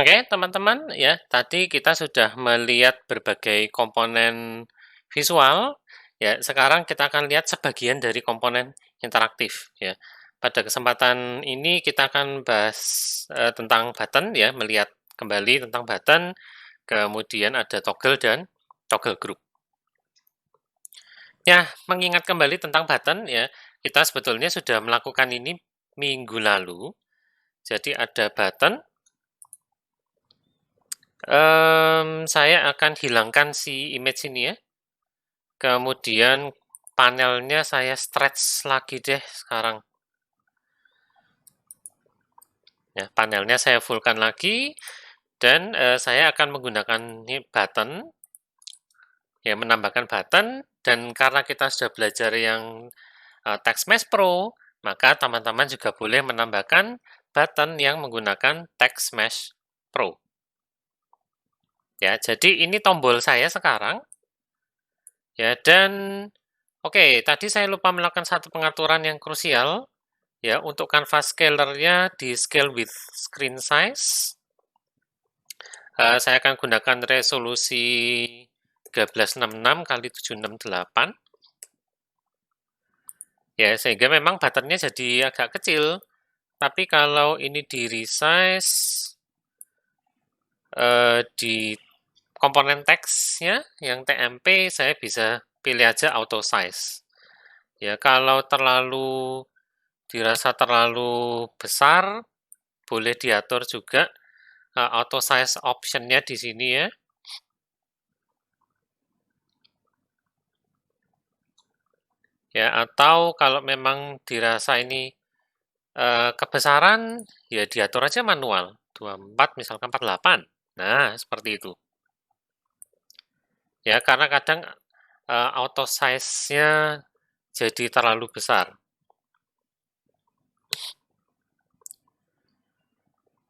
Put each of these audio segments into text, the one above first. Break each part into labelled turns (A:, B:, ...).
A: Oke, teman-teman, ya, tadi kita sudah melihat berbagai komponen visual, ya. Sekarang kita akan lihat sebagian dari komponen interaktif, ya. Pada kesempatan ini kita akan bahas tentang button, ya, melihat kembali tentang button, kemudian ada toggle dan toggle group. Ya, mengingat kembali tentang button, ya, kita sebetulnya sudah melakukan ini minggu lalu. Jadi ada button. Saya akan hilangkan si image ini ya. Kemudian panelnya saya stretch lagi deh sekarang. Ya, panelnya saya fullkan lagi dan saya akan menggunakan ini button, ya, menambahkan button, dan karena kita sudah belajar yang Text Mesh Pro, maka teman-teman juga boleh menambahkan button yang menggunakan Text Mesh Pro. Ya, jadi ini tombol saya sekarang. Ya, dan oke, tadi saya lupa melakukan satu pengaturan yang krusial. Ya, untuk canvas scaler-nya di scale with screen size. Saya akan gunakan resolusi 1366 kali 768. Ya, sehingga memang button-nya jadi agak kecil. Tapi kalau ini di resize di komponen teksnya yang TMP, saya bisa pilih aja auto size. Ya, kalau dirasa terlalu besar, boleh diatur juga auto size option-nya di sini ya. Ya, atau kalau memang dirasa ini kebesaran, ya diatur aja manual. 24 misalkan 48. Nah, seperti itu. Ya, karena kadang auto size-nya jadi terlalu besar.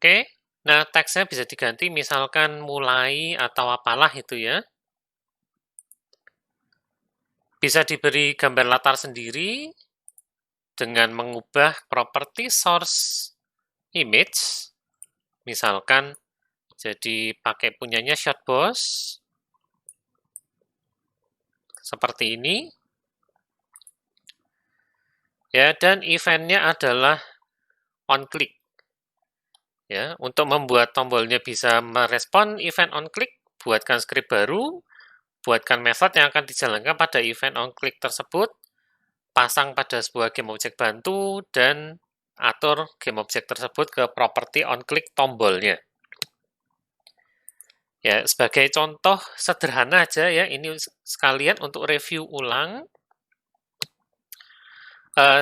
A: Oke, nah teksnya bisa diganti misalkan mulai atau apalah itu ya. Bisa diberi gambar latar sendiri dengan mengubah properti source image. Misalkan jadi pakai punyanya Shotboss. Seperti ini. Ya, dan eventnya adalah on click. Ya, untuk membuat tombolnya bisa merespon event on click, buatkan script baru, buatkan method yang akan dijalankan pada event on click tersebut, pasang pada sebuah game object bantu, dan atur game object tersebut ke properti on click tombolnya. Ya, sebagai contoh sederhana aja ya, ini sekalian untuk review ulang.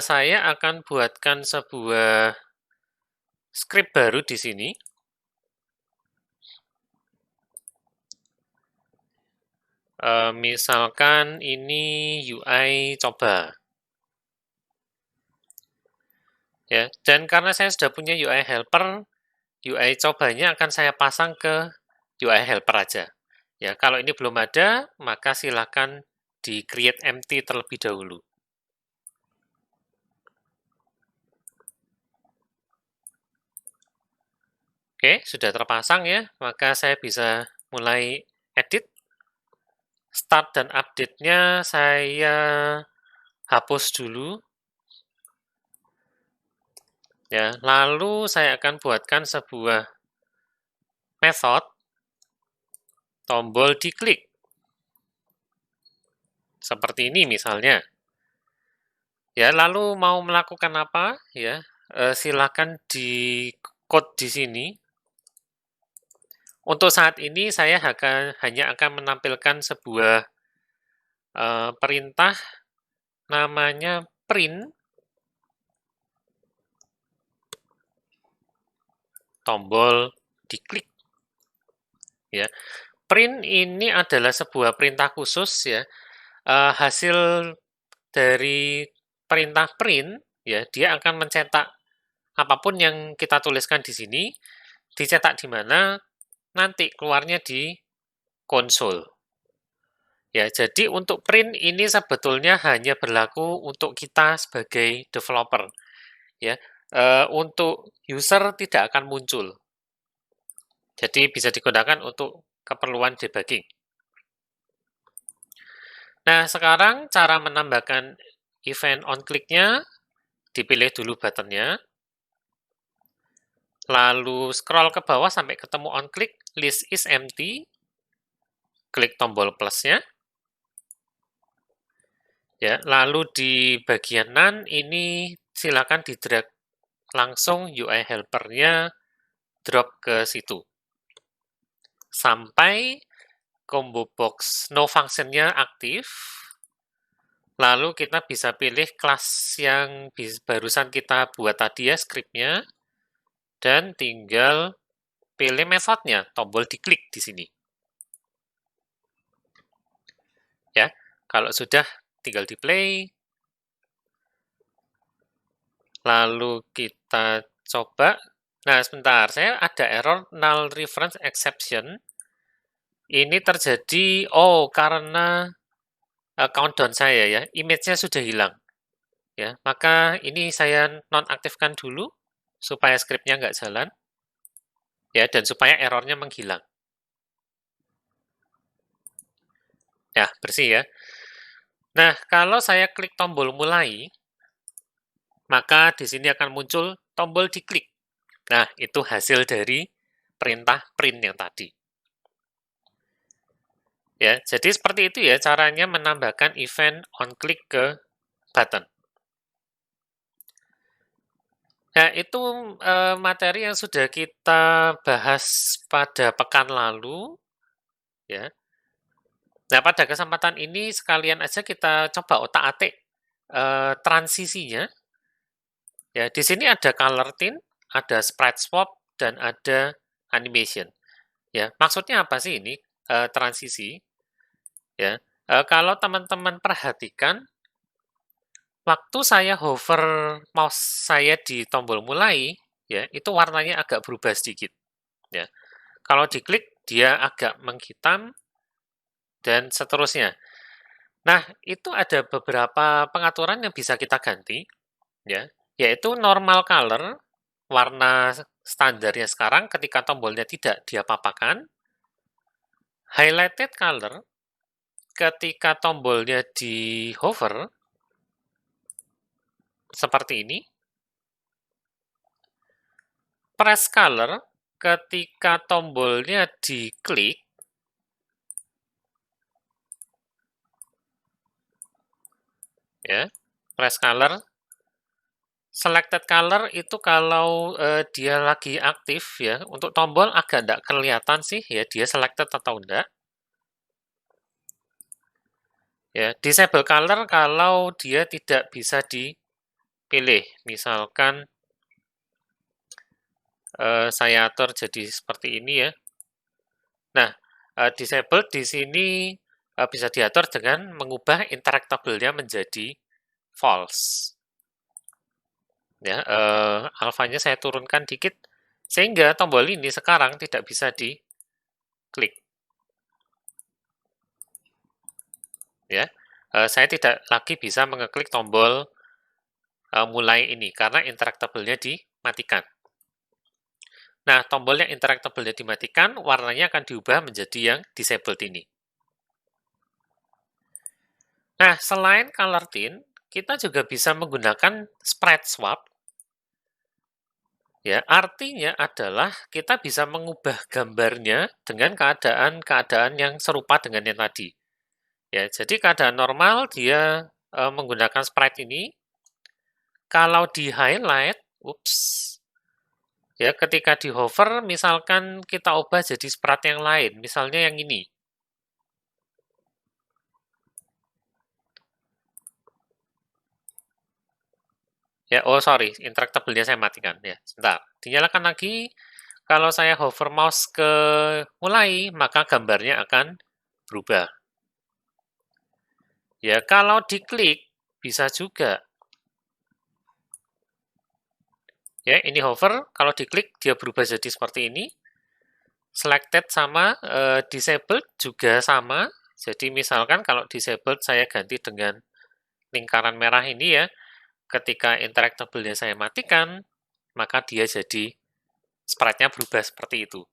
A: Saya akan buatkan sebuah script baru di sini. Misalkan ini UI coba. Ya, dan karena saya sudah punya UI helper, UI cobanya akan saya pasang ke UI helper aja. Ya, kalau ini belum ada, maka silakan di create empty terlebih dahulu. Oke, sudah terpasang ya, maka saya bisa mulai edit. Start dan update-nya saya hapus dulu. Ya, lalu saya akan buatkan sebuah method tombol diklik. Seperti ini misalnya. Ya, lalu mau melakukan apa? Ya, silakan di code di sini. Untuk saat ini saya hanya akan menampilkan sebuah perintah namanya print tombol diklik. Ya, print ini adalah sebuah perintah khusus ya. Hasil dari perintah print ya, dia akan mencetak apapun yang kita tuliskan di sini, dicetak di mana, nanti keluarnya di konsol. Ya, jadi untuk print ini sebetulnya hanya berlaku untuk kita sebagai developer. Ya, untuk user tidak akan muncul. Jadi bisa digunakan untuk keperluan debugging. Nah, sekarang cara menambahkan event on-click-nya, dipilih dulu buttonnya, lalu scroll ke bawah sampai ketemu on-click, list is empty, klik tombol plusnya, ya, lalu di bagian none ini silakan di-drag langsung UI helper-nya drop ke situ. Sampai combo box no function-nya aktif, lalu kita bisa pilih kelas yang barusan kita buat tadi ya, script-nya, dan tinggal pilih metodenya, tombol diklik di sini. Ya, kalau sudah tinggal di play. Lalu kita coba. Nah, sebentar, saya ada error null reference exception. Ini terjadi, karena countdown saya ya, image-nya sudah hilang. Ya, maka ini saya nonaktifkan dulu supaya script-nya nggak jalan. Ya, dan supaya errornya menghilang. Ya, bersih ya. Nah, kalau saya klik tombol mulai, maka di sini akan muncul tombol diklik. Nah, itu hasil dari perintah print yang tadi. Ya, jadi seperti itu ya caranya menambahkan event on click ke button. Nah, itu materi yang sudah kita bahas pada pekan lalu, ya. Nah, pada kesempatan ini sekalian aja kita coba otak-atik transisinya. Ya, di sini ada color tint, ada sprite swap, dan ada animation. Ya, maksudnya apa sih ini transisi? Ya, kalau teman-teman perhatikan, waktu saya hover mouse saya di tombol mulai, ya, itu warnanya agak berubah sedikit. Ya, kalau diklik dia agak menghitam dan seterusnya. Nah, itu ada beberapa pengaturan yang bisa kita ganti, ya, yaitu normal color, warna standarnya sekarang ketika tombolnya tidak diapa-apakan, highlighted color, ketika tombolnya di hover, seperti ini, press color, ketika tombolnya diklik, ya, press color, selected color itu kalau dia lagi aktif ya, untuk tombol agak tidak kelihatan sih ya dia selected atau enggak. Ya, disable color kalau dia tidak bisa dipilih. Misalkan saya atur jadi seperti ini ya. Nah, disable di sini bisa diatur dengan mengubah interactable-nya menjadi false. Ya, alfanya saya turunkan dikit sehingga tombol ini sekarang tidak bisa diklik. Ya, saya tidak lagi bisa mengeklik tombol mulai ini karena interactable-nya dimatikan. Nah, tombol yang interactable-nya dimatikan, warnanya akan diubah menjadi yang disabled ini. Nah, selain color tint, kita juga bisa menggunakan sprite swap. Ya, artinya adalah kita bisa mengubah gambarnya dengan keadaan yang serupa dengan yang tadi. Ya, jadi keadaan normal dia menggunakan sprite ini. Kalau di highlight, ya ketika di hover, misalkan kita ubah jadi sprite yang lain, misalnya yang ini. Ya, sorry, interactable-nya saya matikan. Ya, sebentar. Dinyalakan lagi. Kalau saya hover mouse ke mulai, maka gambarnya akan berubah. Ya, kalau diklik, bisa juga. Ya, ini hover, kalau diklik, dia berubah jadi seperti ini. Selected sama, disabled juga sama. Jadi, misalkan kalau disabled, saya ganti dengan lingkaran merah ini ya. Ketika interactable-nya saya matikan, maka dia jadi sprite-nya berubah seperti itu.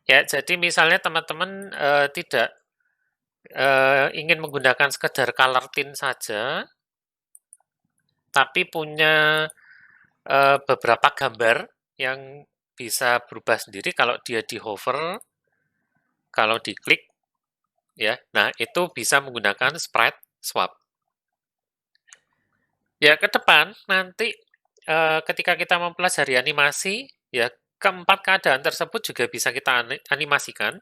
A: Ya, jadi misalnya teman-teman tidak ingin menggunakan sekedar color tint saja, tapi punya beberapa gambar yang bisa berubah sendiri kalau dia di hover, kalau diklik, ya. Nah, itu bisa menggunakan sprite swap. Ya, ke depan nanti ketika kita mempelajari animasi, ya keempat keadaan tersebut juga bisa kita animasikan.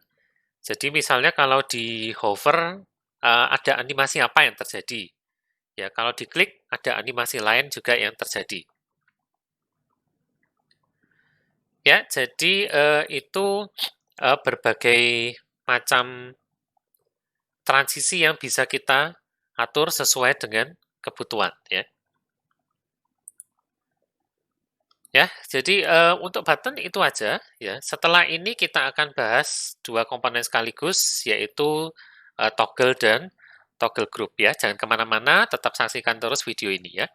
A: Jadi misalnya kalau di hover ada animasi apa yang terjadi? Ya, kalau diklik ada animasi lain juga yang terjadi. Ya, jadi itu berbagai macam transisi yang bisa kita atur sesuai dengan kebutuhan, ya. Ya, jadi untuk button itu aja, ya. Setelah ini kita akan bahas dua komponen sekaligus, yaitu toggle dan toggle group, ya. Jangan kemana-mana, tetap saksikan terus video ini, ya.